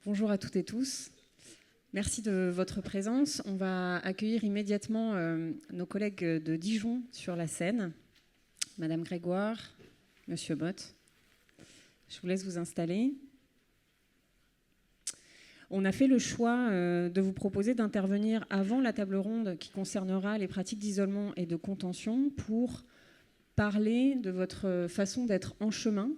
Bonjour à toutes et tous. Merci de votre présence. On va accueillir immédiatement nos collègues de Dijon sur la scène. Madame Grégoire, Monsieur Motte. Je vous laisse vous installer. On a fait le choix de vous proposer d'intervenir avant la table ronde qui concernera les pratiques d'isolement et de contention pour parler de votre façon d'être en chemin,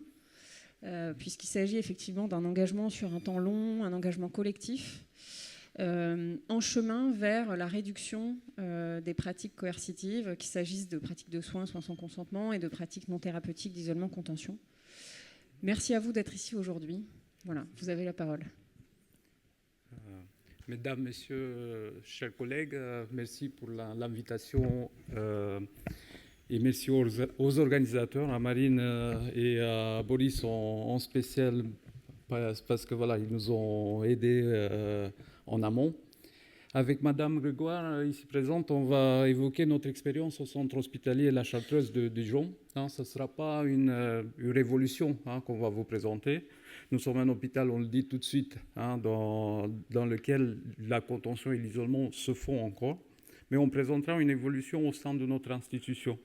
puisqu'il s'agit effectivement d'un engagement sur un temps long, un engagement collectif, en chemin vers la réduction des pratiques coercitives, qu'il s'agisse de pratiques de soins sans consentement et de pratiques non thérapeutiques d'isolement-contention. Merci à vous d'être ici aujourd'hui. Voilà, vous avez la parole. Mesdames, Messieurs, chers collègues, merci pour l'invitation et merci aux organisateurs, à Marine et à Boris en spécial, parce que voilà, ils nous ont aidés en amont. Avec Madame Grégoire, ici présente, on va évoquer notre expérience au centre hospitalier La Chartreuse de Dijon. Ce ne sera pas une révolution qu'on va vous présenter. Nous sommes un hôpital, on le dit tout de suite, dans lequel la contention et l'isolement se font encore. Mais on présentera une évolution au sein de notre institution.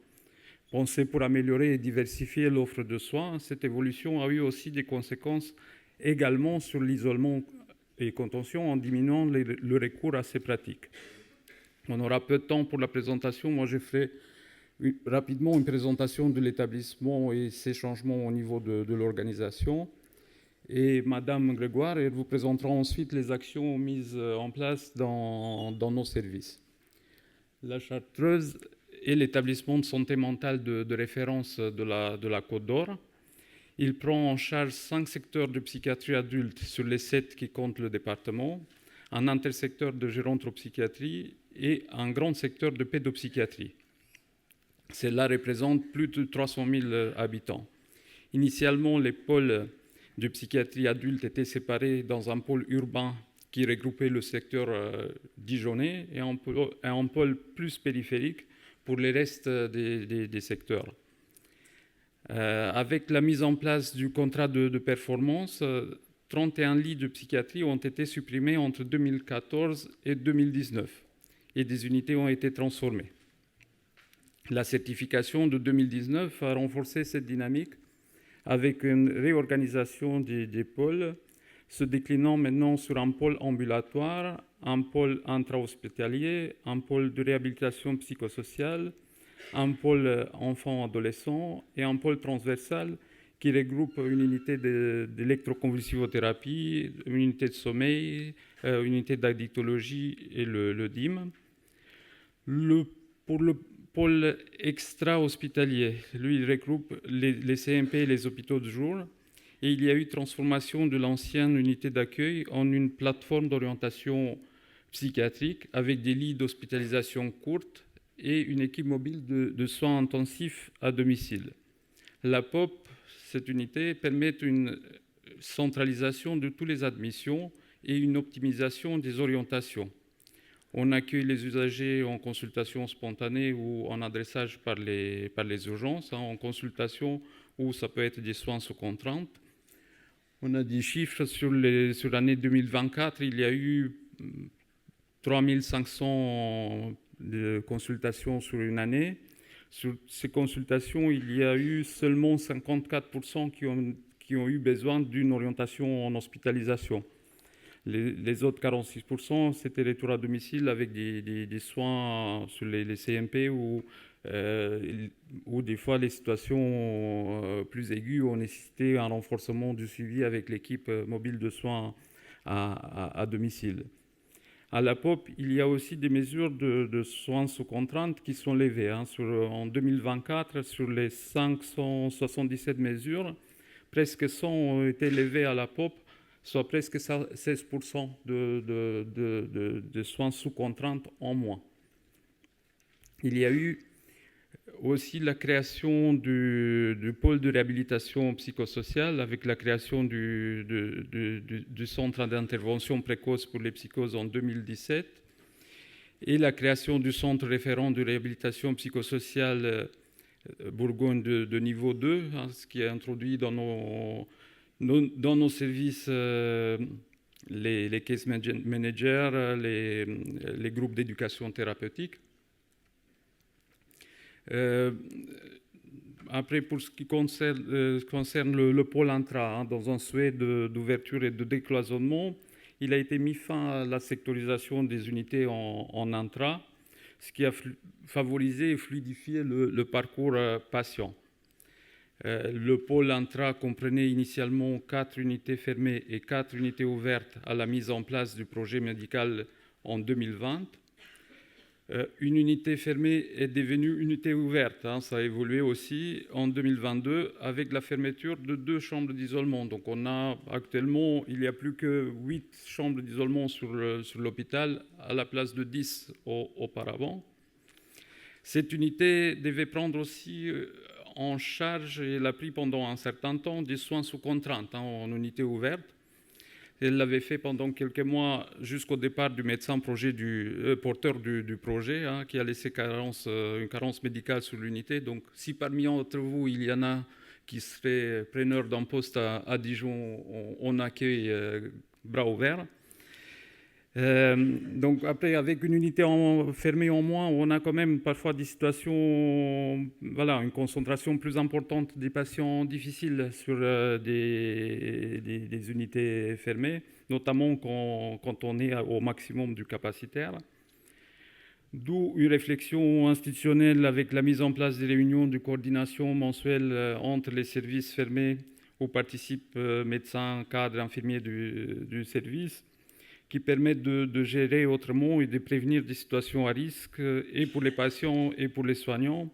Pensée pour améliorer et diversifier l'offre de soins, cette évolution a eu aussi des conséquences également sur l'isolement et contention en diminuant le recours à ces pratiques. On aura peu de temps pour la présentation. Moi, je ferai rapidement une présentation de l'établissement et ses changements au niveau de l'organisation. Et Madame Grégoire, elle vous présentera ensuite les actions mises en place dans nos services. La Chartreuse est l'établissement de santé mentale de référence de la Côte d'Or. Il prend en charge 5 secteurs de psychiatrie adulte sur les 7 qui comptent le département, un intersecteur de gérontopsychiatrie et un grand secteur de pédopsychiatrie. Cela représente plus de 300 000 habitants. Initialement, les pôles de psychiatrie adulte étaient séparés dans un pôle urbain qui regroupait le secteur dijonnais et un pôle plus périphérique pour le reste des secteurs. Avec la mise en place du contrat de performance, 31 lits de psychiatrie ont été supprimés entre 2014 et 2019 et des unités ont été transformées. La certification de 2019 a renforcé cette dynamique avec une réorganisation des pôles, se déclinant maintenant sur un pôle ambulatoire, un pôle intra-hospitalier, un pôle de réhabilitation psychosociale, un pôle enfants-adolescents et un pôle transversal qui regroupe une unité d'électroconvulsivothérapie, une unité de sommeil, une unité d'addictologie et le DIM. Pour le pôle extra-hospitalier, lui, il regroupe les CMP et les hôpitaux de jour. Et il y a eu transformation de l'ancienne unité d'accueil en une plateforme d'orientation psychiatrique avec des lits d'hospitalisation courtes et une équipe mobile de soins intensifs à domicile. La POP, cette unité, permet une centralisation de toutes les admissions et une optimisation des orientations. On accueille les usagers en consultation spontanée ou en adressage par les urgences, en consultation où ça peut être des soins sous contrainte. On a des chiffres sur l'année 2024, il y a eu 3500 de consultations sur une année. Sur ces consultations, il y a eu seulement 54% qui ont eu besoin d'une orientation en hospitalisation. Les autres 46%, c'était retour à domicile avec des soins sur les CMP où des fois les situations plus aiguës ont nécessité un renforcement du suivi avec l'équipe mobile de soins à domicile. À la POP, il y a aussi des mesures de soins sous contrainte qui sont levées. En 2024, sur les 577 mesures, presque 100 ont été levées à la POP, soit presque 16% de soins sous contrainte en moins. Il y a eu aussi la création du pôle de réhabilitation psychosociale avec la création du centre d'intervention précoce pour les psychoses en 2017 et la création du centre référent de réhabilitation psychosociale Bourgogne de niveau 2, ce qui est introduit dans nos services les case managers, les groupes d'éducation thérapeutique. Après, pour ce qui concerne le pôle intra, dans un souhait d'ouverture et de décloisonnement, il a été mis fin à la sectorisation des unités en intra, ce qui a favorisé et fluidifié le parcours patient. Le pôle intra comprenait initialement 4 unités fermées et 4 unités ouvertes à la mise en place du projet médical en 2020. Une unité fermée est devenue unité ouverte. Ça a évolué aussi en 2022 avec la fermeture de 2 chambres d'isolement. Donc on a actuellement, il n'y a plus que 8 chambres d'isolement sur l'hôpital à la place de 10 auparavant. Cette unité devait prendre aussi en charge, et elle a pris pendant un certain temps, des soins sous contrainte en unité ouverte. Elle l'avait fait pendant quelques mois jusqu'au départ du médecin porteur du projet, qui a laissé une carence médicale sur l'unité. Donc, si parmi d'entre vous, il y en a qui seraient preneurs d'un poste à Dijon, on accueille bras ouverts. Donc après, avec une unité fermée en moins, on a quand même parfois des situations, une concentration plus importante des patients difficiles sur des unités fermées, notamment quand on est au maximum du capacitaire. D'où une réflexion institutionnelle avec la mise en place des réunions de coordination mensuelles entre les services fermés où participent médecins, cadres, infirmiers du service, qui permettent de gérer autrement et de prévenir des situations à risque, et pour les patients et pour les soignants,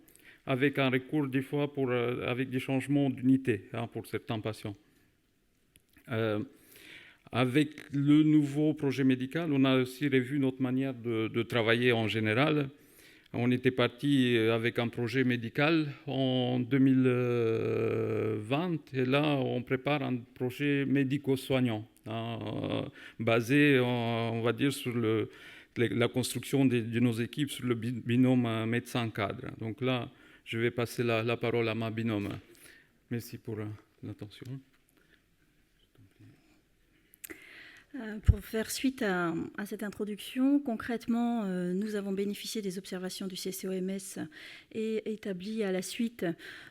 avec un recours des fois avec des changements d'unité pour certains patients. Avec le nouveau projet médical, on a aussi revu notre manière de travailler en général. On était parti avec un projet médical en 2020 et là, on prépare un projet médico-soignant basé, on va dire, sur la construction de nos équipes sur le binôme médecin-cadre. Donc là, je vais passer la parole à ma binôme. Merci pour l'attention. Pour faire suite à cette introduction, concrètement, nous avons bénéficié des observations du CCOMS et établi à la suite,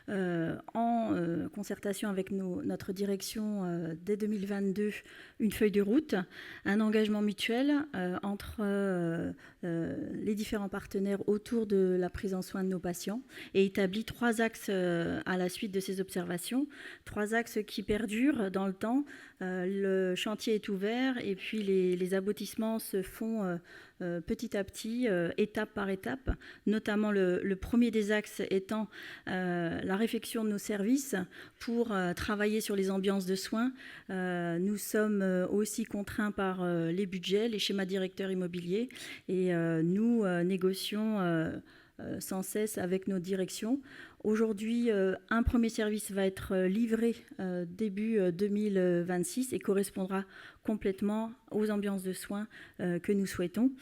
en concertation avec notre direction dès 2022, une feuille de route, un engagement mutuel entre les différents partenaires autour de la prise en soin de nos patients et établi 3 axes à la suite de ces observations, 3 axes qui perdurent dans le temps. Le chantier est ouvert et puis les aboutissements se font petit à petit, étape par étape, notamment le premier des axes étant la réflexion de nos services pour travailler sur les ambiances de soins. Nous sommes aussi contraints par les budgets, les schémas directeurs immobiliers et nous négocions sans cesse avec nos directions. Aujourd'hui, un premier service va être livré début 2026 et correspondra complètement aux ambiances de soins que nous souhaitons.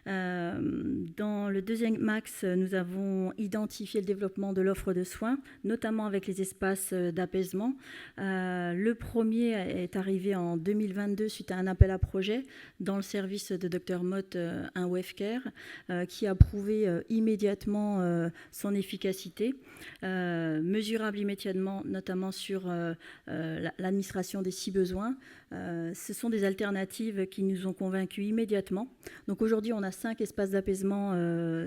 Dans le deuxième axe, nous avons identifié le développement de l'offre de soins, notamment avec les espaces d'apaisement. Le premier est arrivé en 2022 suite à un appel à projet dans le service de Dr Mott, un WEFCare, qui a prouvé immédiatement son efficacité, mesurable immédiatement, notamment sur l'administration des 6 besoins. Ce sont des alternatives qui nous ont convaincus immédiatement. Donc aujourd'hui, on a 5 espaces d'apaisement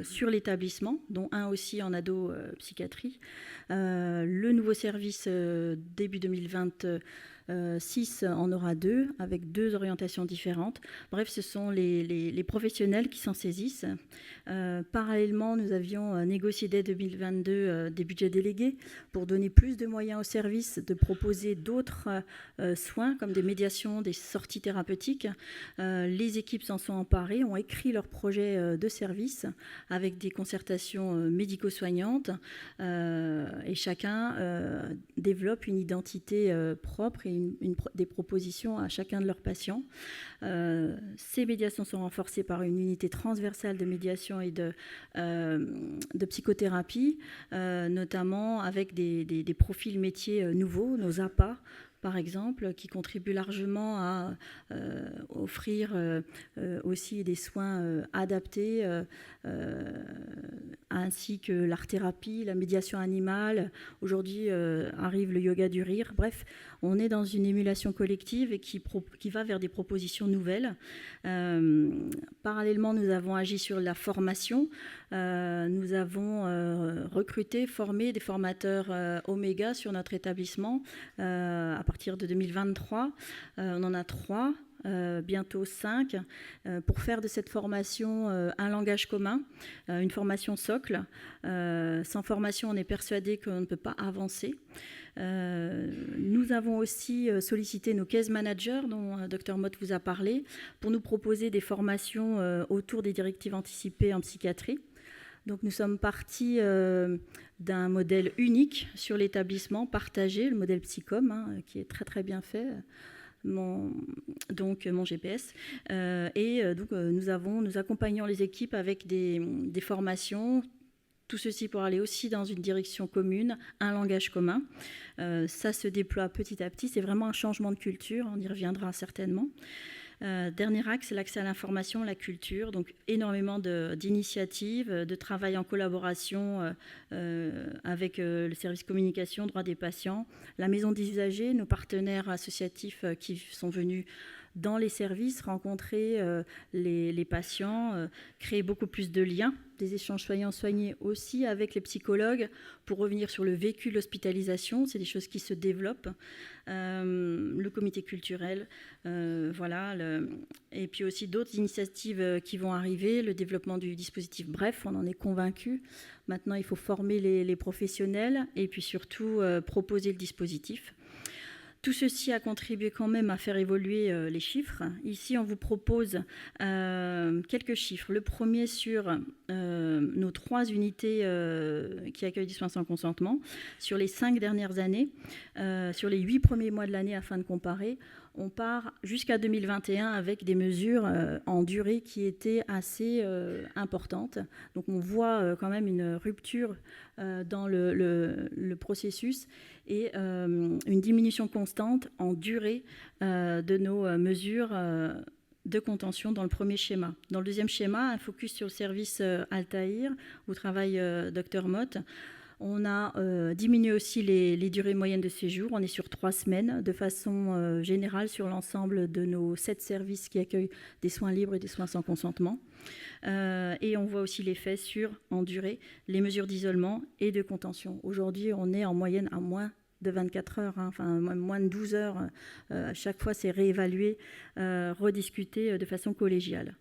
sur l'établissement, dont un aussi en ado-psychiatrie. Le nouveau service début 2026 en aura 2, avec 2 orientations différentes. Bref, ce sont les professionnels qui s'en saisissent. Parallèlement, nous avions négocié dès 2022 des budgets délégués pour donner plus de moyens au service de proposer d'autres soins, comme des médiations, des sorties thérapeutiques. Les équipes s'en sont emparées, ont écrit leur projet de service avec des concertations médico-soignantes et chacun développe une identité propre et des propositions à chacun de leurs patients. Ces médiations sont renforcées par une unité transversale de médiation et de psychothérapie, notamment avec des profils métiers nouveaux, nos APA, par exemple, qui contribue largement à offrir aussi des soins adaptés, ainsi que l'art-thérapie, la médiation animale. Aujourd'hui arrive le yoga du rire. Bref, on est dans une émulation collective et qui va vers des propositions nouvelles. Parallèlement, nous avons agi sur la formation. Nous avons recruté, formé des formateurs Oméga sur notre établissement à partir de 2023. On en a 3. Bientôt 5, pour faire de cette formation un langage commun, une formation socle. Sans formation, on est persuadé qu'on ne peut pas avancer. Nous avons aussi sollicité nos case managers, dont Dr Mott vous a parlé, pour nous proposer des formations autour des directives anticipées en psychiatrie. Donc nous sommes partis d'un modèle unique sur l'établissement, partagé, le modèle Psycom, qui est très très bien fait. Mon GPS. Donc, nous accompagnons les équipes avec des formations, tout ceci pour aller aussi dans une direction commune, un langage commun. Ça se déploie petit à petit, c'est vraiment un changement de culture, on y reviendra certainement. Dernier axe, c'est l'accès à l'information, la culture, donc énormément d'initiatives, de travail en collaboration avec le service communication, droits des patients, la maison des usagers, nos partenaires associatifs qui sont venus dans les services, rencontrer les patients, créer beaucoup plus de liens, des échanges soignants-soignés aussi avec les psychologues pour revenir sur le vécu de l'hospitalisation. C'est des choses qui se développent. Le comité culturel, voilà. Et puis aussi d'autres initiatives qui vont arriver, le développement du dispositif. Bref, on en est convaincus. Maintenant, il faut former les professionnels et puis surtout proposer le dispositif. Tout ceci a contribué quand même à faire évoluer les chiffres. Ici, on vous propose quelques chiffres. Le premier sur nos 3 unités qui accueillent des soins sans consentement. Sur les 5 dernières années, sur les 8 premiers mois de l'année afin de comparer, on part jusqu'à 2021 avec des mesures en durée qui étaient assez importantes. Donc on voit quand même une rupture dans le processus et une diminution constante en durée de nos mesures de contention dans le premier schéma. Dans le deuxième schéma, un focus sur le service Altaïr, où travaille Dr Mott. On a diminué aussi les durées moyennes de séjour. On est sur 3 semaines de façon générale sur l'ensemble de nos 7 services qui accueillent des soins libres et des soins sans consentement. Et on voit aussi l'effet sur, en durée, les mesures d'isolement et de contention. Aujourd'hui, on est en moyenne à moins de 24 heures, enfin moins de 12 heures. À chaque fois, c'est réévalué, rediscuté de façon collégiale.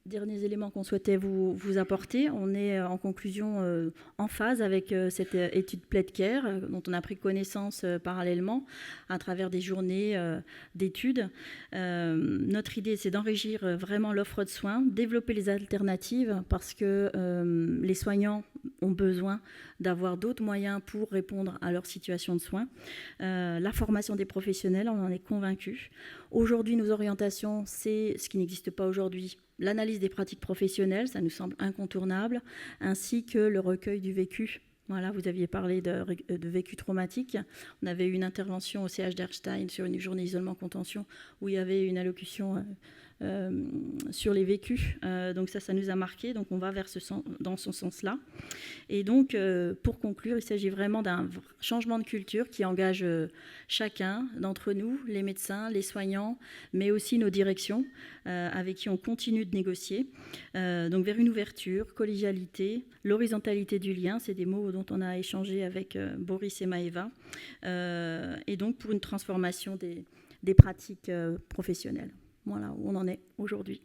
Derniers éléments qu'on souhaitait vous apporter. On est en conclusion en phase avec cette étude PledCare dont on a pris connaissance parallèlement à travers des journées d'études. Notre idée, c'est d'enrichir vraiment l'offre de soins, développer les alternatives parce que les soignants ont besoin d'avoir d'autres moyens pour répondre à leur situation de soins. La formation des professionnels, on en est convaincus. Aujourd'hui, nos orientations, c'est ce qui n'existe pas aujourd'hui, l'analyse des pratiques professionnelles, ça nous semble incontournable, ainsi que le recueil du vécu. Voilà, vous aviez parlé de vécu traumatique. On avait eu une intervention au CH d'Erstein sur une journée isolement-contention où il y avait une allocution sur les vécus. Donc ça nous a marqué. Donc on va dans ce sens-là. Et donc, pour conclure, il s'agit vraiment d'un changement de culture qui engage chacun d'entre nous, les médecins, les soignants, mais aussi nos directions avec qui on continue de négocier. Donc vers une ouverture, collégialité, l'horizontalité du lien, c'est des mots dont on a échangé avec Boris et Maëva. Et donc pour une transformation des pratiques professionnelles. Voilà où on en est aujourd'hui.